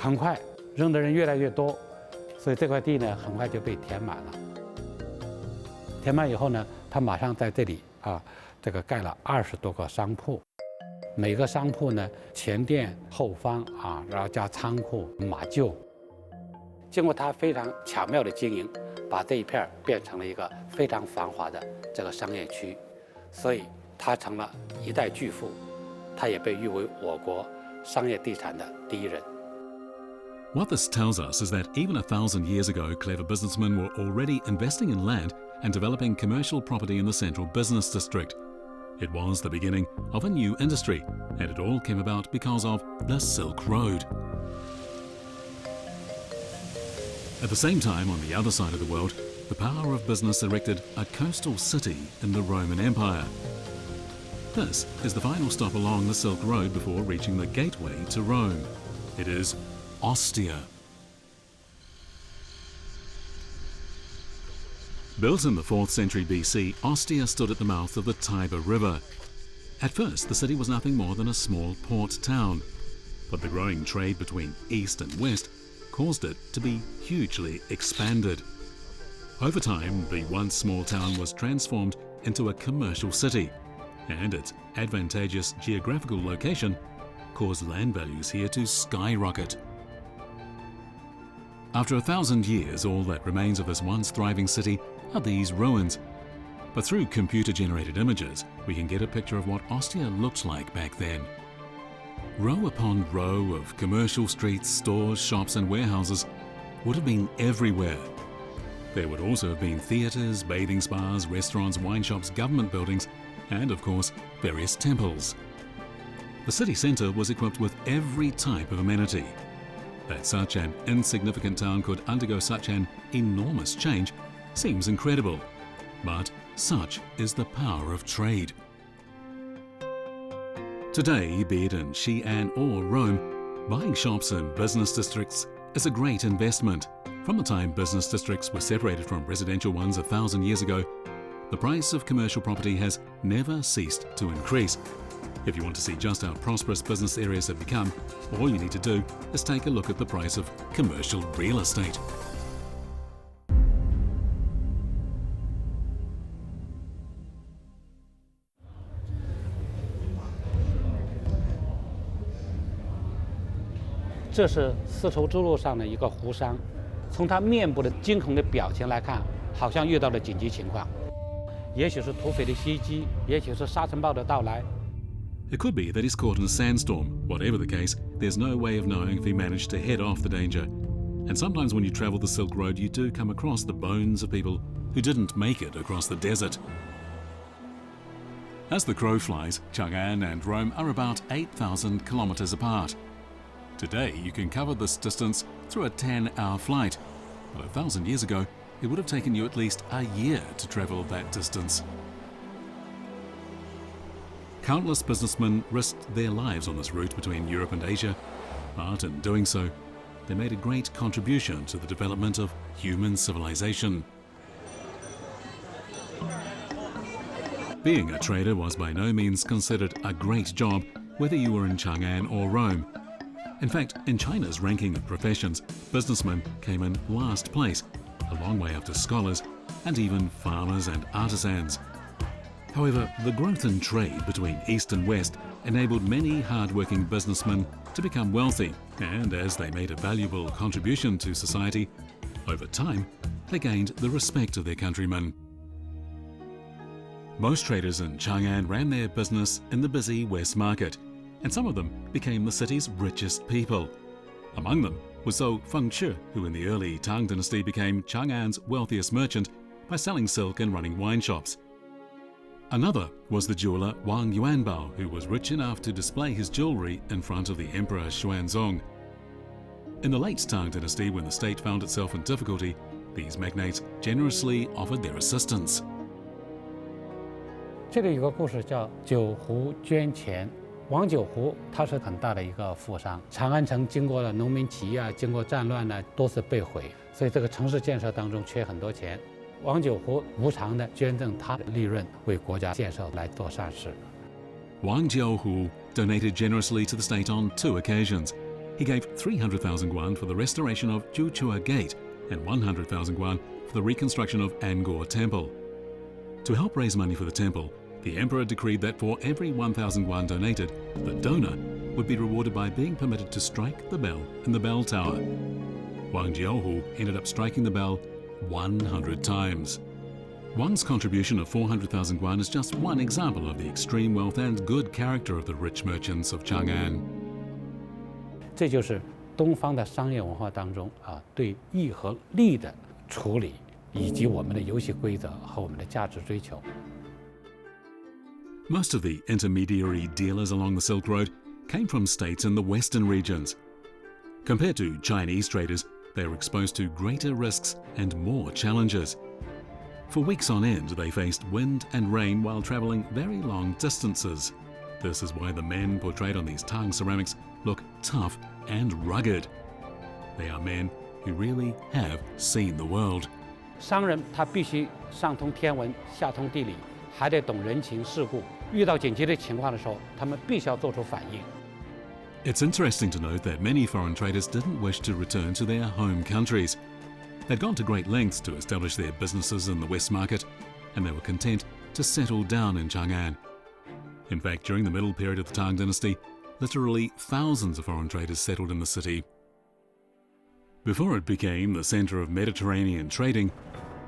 很快扔的人越来越多，所以这块地呢很快就被填满了。填满以后呢，他马上在这里这个盖了20多个商铺，每个商铺呢前店后方然后加仓库、马厩。经过他非常巧妙的经营，把这一片变成了一个非常繁华的这个商业区，所以他成了一代巨富，他也被誉为我国商业地产的第一人。What this tells us is that even 1,000 years ago, clever businessmen were already investing in land and developing commercial property in the central business district. It was the beginning of a new industry, and it all came about because of the Silk Road. At the same time, on the other side of the world, the power of business erected a coastal city in the Roman Empire. This is the final stop along the Silk Road before reaching the gateway to Rome. It is Ostia. Built in the 4th century BC, Ostia stood at the mouth of the Tiber River. At first, the city was nothing more than a small port town, but the growing trade between east and west caused it to be hugely expanded. Over time, the once small town was transformed into a commercial city, and its advantageous geographical location caused land values here to skyrocket. After 1,000 years, all that remains of this once thriving city are these ruins. But through computer-generated images, we can get a picture of what Ostia looked like back then. Row upon row of commercial streets, stores, shops and warehouses would have been everywhere. There would also have been theatres, bathing spas, restaurants, wine shops, government buildings, and of course, various temples. The city centre was equipped with every type of amenity. That such an insignificant town could undergo such an enormous change seems incredible, but such is the power of trade. Today, be it in Chang'an or Rome, buying shops in business districts is a great investment. From the time business districts were separated from residential ones 1,000 years ago, the price of commercial property has never ceased to increase. If you want to see just how prosperous business areas have become, all you need to do is take a look at the price of commercial real estate. This is 丝绸之路上的一个湖商，从他面部的惊恐的表情来看，好像遇到了紧急情况，也许是土匪的袭击，也许是沙尘暴的到来。It could be that he's caught in a sandstorm. Whatever the case, there's no way of knowing if he managed to head off the danger. And sometimes when you travel the Silk Road, you do come across the bones of people who didn't make it across the desert. As the crow flies, Chang'an and Rome are about 8,000 kilometers apart. Today, you can cover this distance through a 10-hour flight, but 1,000 years ago, it would have taken you at least a year to travel that distance. Countless businessmen risked their lives on this route between Europe and Asia, but in doing so, they made a great contribution to the development of human civilization. Being a trader was by no means considered a great job, whether you were in Chang'an or Rome. In fact, in China's ranking of professions, businessmen came in last place, a long way after scholars and even farmers and artisans. However, the growth in trade between East and West enabled many hard-working businessmen to become wealthy, and as they made a valuable contribution to society, over time, they gained the respect of their countrymen. Most traders in Chang'an ran their business in the busy West Market, and some of them became the city's richest people. Among them was Zhou Fengchi, who in the early Tang dynasty became Chang'an's wealthiest merchant by selling silk and running wine shops. Another was the jeweler Wang Yuanbao, who was rich enough to display his jewelry in front of the Emperor Xuanzong. In the late Tang dynasty, when the state found itself in difficulty, these magnates generously offered their assistance. 这里有个故事叫九湖捐钱。王九湖他是很大的一个富商，长安城经过了农民起义经过战乱多次被毁，所以这个城市建设当中缺很多钱。王九湖无偿的捐赠他的利润，为国家建设来做善事。Wang Jiaohu donated generously to the state on 2 occasions. he gave 300,000 yuan for the restoration of Juchua Gate and 100,000 yuan for the reconstruction of Angkor Temple. To help raise money for the temple, the emperor decreed that for every 1,000 yuan donated, the donor would be rewarded by being permitted to strike the bell in the bell tower. Wang Jiaohu ended up striking the bell 100 times. Wang's contribution of 400,000 yuan is just one example of the extreme wealth and good character of the rich merchants of Chang'an. 这就是东方的商业文化当中对义和利的处理，以及我们的游戏规则和我们的价值追求。Most of the intermediary dealers along the Silk Road came from states in the western regions. Compared to Chinese traders, they were exposed to greater risks and more challenges. For weeks on end, they faced wind and rain while traveling very long distances. This is why the men portrayed on these Tang ceramics look tough and rugged. They are men who really have seen the world. 商人他必须上通天文，下通地理，还得懂人情世故。遇到紧急的情况的时候，他们必须要做出反应。It's interesting to note that many foreign traders didn't wish to return to their home countries. They'd gone to great lengths to establish their businesses in the West Market, and they were content to settle down in Chang'an. In fact, during the middle period of the Tang dynasty, literally thousands of foreign traders settled in the city. Before it became the center of Mediterranean trading,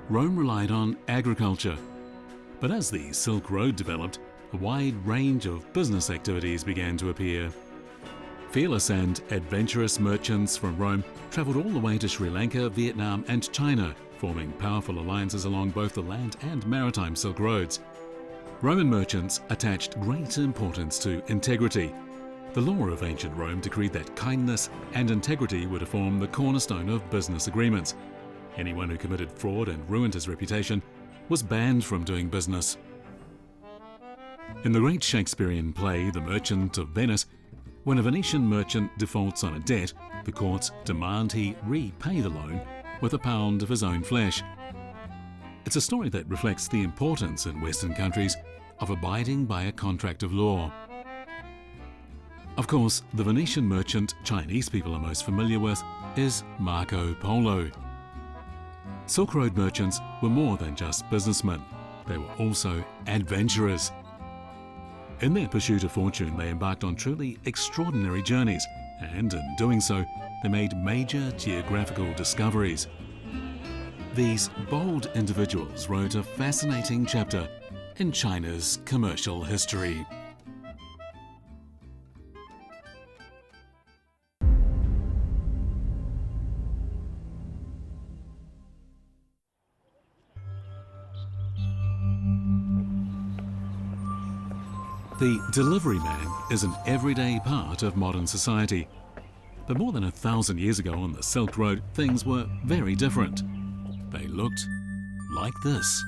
Rome relied on agriculture. But as the Silk Road developed, a wide range of business activities began to appear. Fearless and adventurous merchants from Rome travelled all the way to Sri Lanka, Vietnam and China, forming powerful alliances along both the land and maritime Silk Roads. Roman merchants attached great importance to integrity. The law of ancient Rome decreed that kindness and integrity were to form the cornerstone of business agreements. Anyone who committed fraud and ruined his reputation was banned from doing business. In the great Shakespearean play The Merchant of Venice, when a Venetian merchant defaults on a debt, the courts demand he repay the loan with a pound of his own flesh. It's a story that reflects the importance in Western countries of abiding by a contract of law. Of course, the Venetian merchant Chinese people are most familiar with is Marco Polo. Silk Road merchants were more than just businessmen. They were also adventurers. In their pursuit of fortune, they embarked on truly extraordinary journeys, and in doing so, they made major geographical discoveries. These bold individuals wrote a fascinating chapter in China's commercial history. The delivery man is an everyday part of modern society. But more than 1,000 years ago on the Silk Road, things were very different. They looked like this.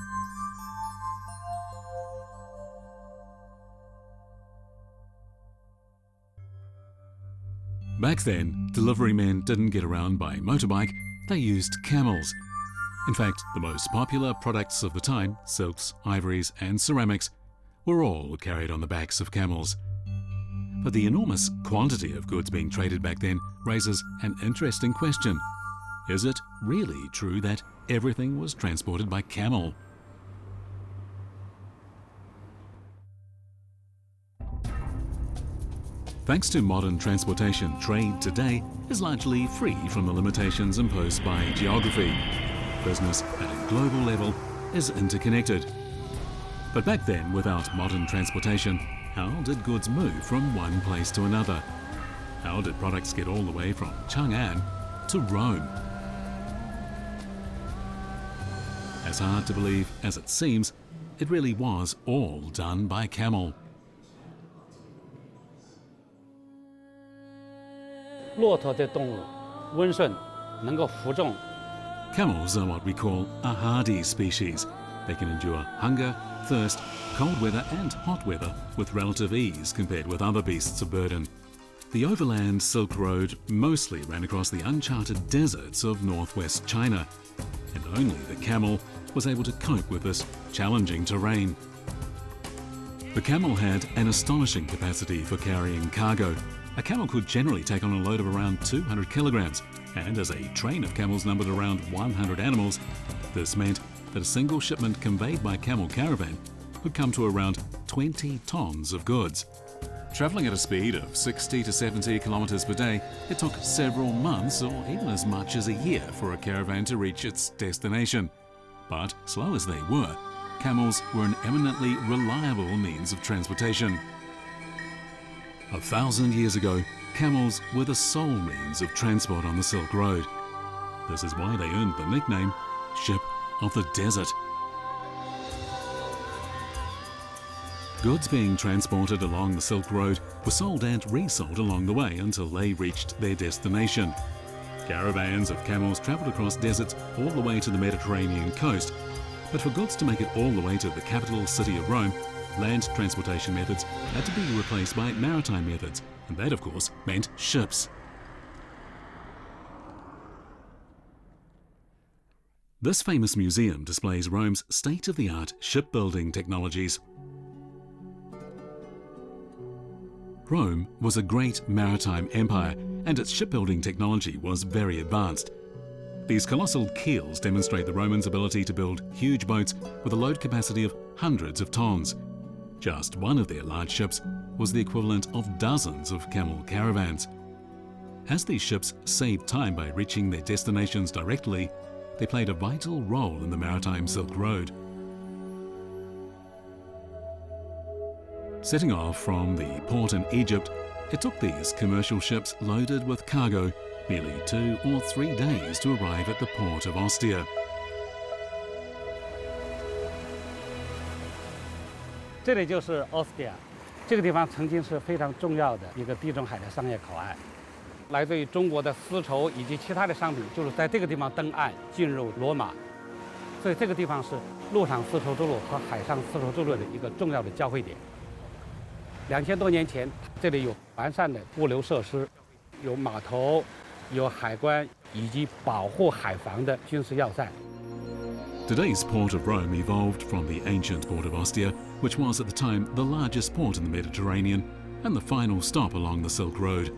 Back then, delivery men didn't get around by motorbike, they used camels. In fact, the most popular products of the time, silks, ivories and ceramics, were all carried on the backs of camels. But the enormous quantity of goods being traded back then raises an interesting question. Is it really true that everything was transported by camel? Thanks to modern transportation, trade today is largely free from the limitations imposed by geography. Business at a global level is interconnected. But back then, without modern transportation, how did goods move from one place to another? How did products get all the way from Chang'an to Rome? As hard to believe as it seems, it really was all done by camel. 骆驼这动物温顺，能够服众。 Camels are what we call a hardy species. They can endure hunger, thirst, cold weather and hot weather with relative ease compared with other beasts of burden. The overland Silk Road mostly ran across the uncharted deserts of northwest China, and only the camel was able to cope with this challenging terrain. The camel had an astonishing capacity for carrying cargo. A camel could generally take on a load of around 200 kilograms, and as a train of camels numbered around 100 animals, this meant that a single shipment conveyed by camel caravan could come to around 20 tons of goods. Travelling at a speed of 60 to 70 kilometres per day, it took several months or even as much as a year for a caravan to reach its destination. But slow as they were, camels were an eminently reliable means of transportation. 1,000 years ago, camels were the sole means of transport on the Silk Road. This is why they earned the nickname Ship of the Desert. Goods being transported along the Silk Road were sold and resold along the way until they reached their destination. Caravans of camels travelled across deserts all the way to the Mediterranean coast, but for goods to make it all the way to the capital city of Rome, land transportation methods had to be replaced by maritime methods, and that of course meant ships. This famous museum displays Rome's state-of-the-art shipbuilding technologies. Rome was a great maritime empire, and its shipbuilding technology was very advanced. These colossal keels demonstrate the Romans' ability to build huge boats with a load capacity of hundreds of tons. Just one of their large ships was the equivalent of dozens of camel caravans. As these ships saved time by reaching their destinations directly, they played a vital role in the maritime Silk Road. Setting off from the port in Egypt, it took these commercial ships loaded with cargo nearly 2 or 3 days to arrive at the port of Ostia. 这里就是 Ostia， 这个地方曾经是非常重要的一个地中海的商业口岸。来自于中国的丝绸以及其他的商品，就是在这个地方登岸进入罗马，所以这个地方是陆上丝绸之路和海上丝绸之路的一个重要的交汇点。2000多年前，这里有完善的物流设施，有码头，有海关以及保护海防的军事要塞。 Today's port of Rome evolved from the ancient port of Ostia, which was at the time the largest port in the Mediterranean and the final stop along the Silk Road.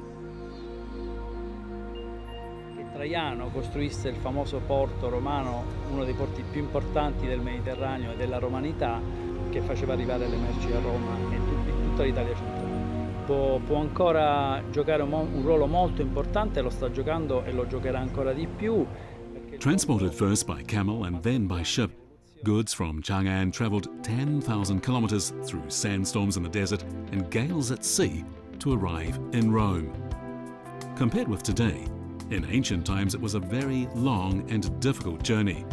Traiano costruisse il famoso porto romano, uno dei porti più importanti del Mediterraneo e della romanità, che faceva arrivare le merci a Roma e in tutta l'Italia centrale. Può ancora giocare un ruolo molto importante, lo sta giocando e lo giocherà ancora di più. Transported first by camel and then by ship, goods from Chang'an travelled 10,000 kilometres through sandstorms in the desert and gales at sea to arrive in Rome. Compared with today, in ancient times it was a very long and difficult journey.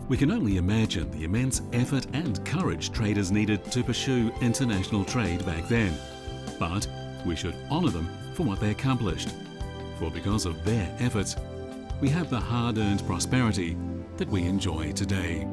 We can only imagine the immense effort and courage traders needed to pursue international trade back then. But we should honour them for what they accomplished. For because of their efforts, we have the hard-earned prosperity that we enjoy today.